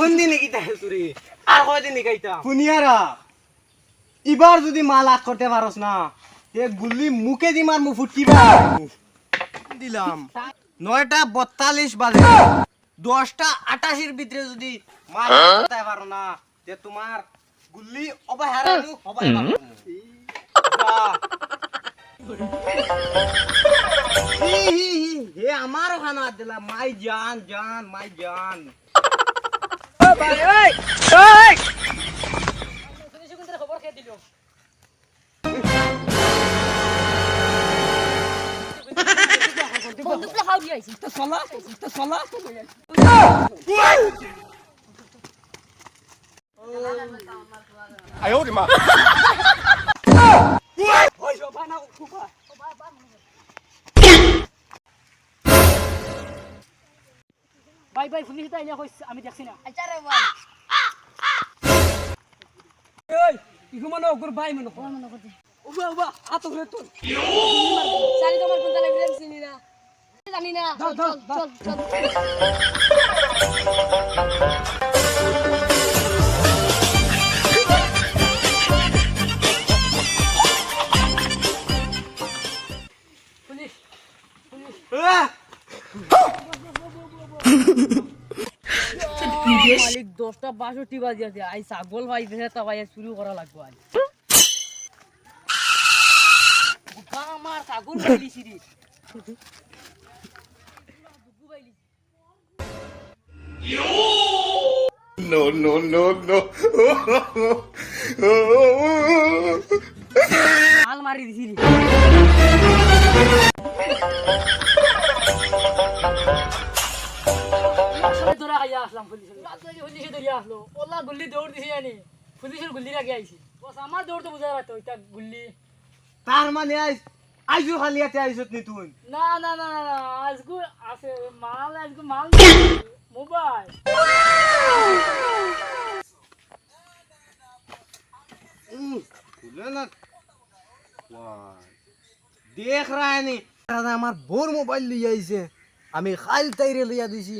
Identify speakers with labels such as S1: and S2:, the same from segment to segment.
S1: কোন দিনে কিতা তুই আর কয়দিন খাইতা শুনিয়ারা এবার যদি মাল আট করতে পারস না তে গুলি মুখে দি মার মু ফুটকিবা দিলাম 9টা 42 বাজে 10টা 88 এর ভিতরে যদি মাল করতে পারো না তে তোমার গুলি অবহারামু অবহারামু হে আমারও খানা দিলা মাই জান জান মাই জান ও ভাই ওই ওই তুমি সেখানে খবর কে দিলো বন্দুকটা হাউ দিয়েছি তো সলা আয় ওরে মা ওই বানা খুবা ভাই ভাই পুলিশ তাই না কইছ আমি দেখছি না আচ্ছা রে ভাই এই ইগো মনে ওগর ভাই মনে করতে ওবা ওবা আতো রে তো সারি তোমার কোন তালে ভিলেন চিনি না জানি না চল পুলিশ মালিক 10টা 62 বাজে আছে আই ছাগল ভাই বেটা ভাই শুরু করা লাগবে আজ আমার ছাগল বাইলিছি রে
S2: No.
S1: মাল মারি দিছি রে দৌড়া খাইয়া আসলাম পুলিশে দৌড়িয়া আসলো ওলা গুল্লি দৌড় দিছি জানি পুলিশের গুল্লি রাখি আইছি বস আমার দৌড় তো বুঝা যাচ্ছে ওইটা গুল্লি তার মানে আইজু খালি আতে আইছত নি তুই না আজগু আছে মাল মোবাইল খুলে না দেখ রায়নি দাদা আমার বোর মোবাইল লিয়ে আইছে আমি খাইল তাইরে লিয়া দিছি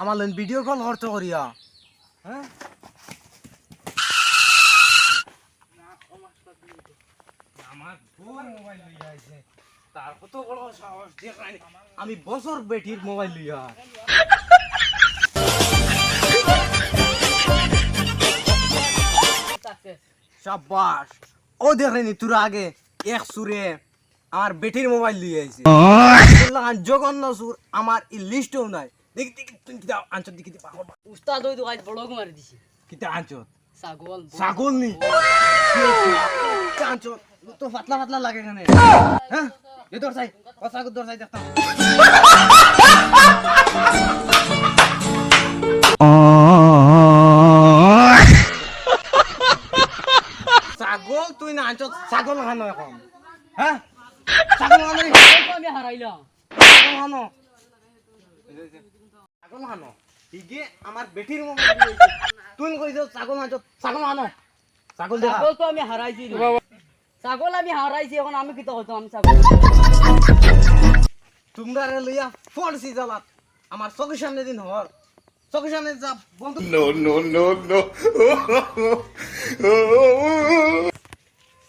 S1: আমার লন ভিডিও কল করতে করিয়া হ্যাঁ আমার বোর মোবাইল লিয়ে আইছে তার কত বড় সাহস দেখ রায়নি আমি বছর বেটির মোবাইল লিয়া শাবাশ ও দেখেনি তোর আগে এক সুরে আমার বেটির মোবাইল লিয়ে আইছে জঘন্য সুর আমার ই লিস্টও নাই দেখি তুই কিটা আনছত দেখি উস্তাদ ওই তো আজ বড় মারি দিছি কিটা আনছত ছাগল নি আনছত তো পাতলা লাগে কেন হ্যাঁ এ দর চাই ছাগল দর চাই দেখতাম ছাগল তুই না আনছত ছাগল খানো এখন হ্যাঁ ছাগল খানো আমি হারাইলাম ছাগল খানো ইগে আমার বেটির মোবাইল দিয়েছে তুই কইছ ছাগল আনছত ছাগল খানো ছাগল দেখা ছাগল তো আমি হারাইছি ছাগল আমি হারাইছি এখন আমি কি তো হইতো আমি ছাগল তোমরা রে লইয়া ফোনসি জ্বালাত আমার চোখের সামনে দিন হর চোখের সামনে যা বন্ধু
S2: No.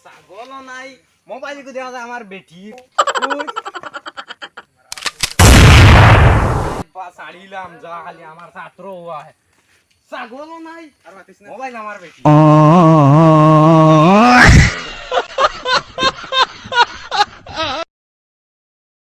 S1: ছাগল নাই মোবাইল কো দেখা যায় আমার বেটির ছাড়িলাম যা খালি আমার ছাত্র হওয়া ছাগল নাই আর মোবাইল আমার বেটি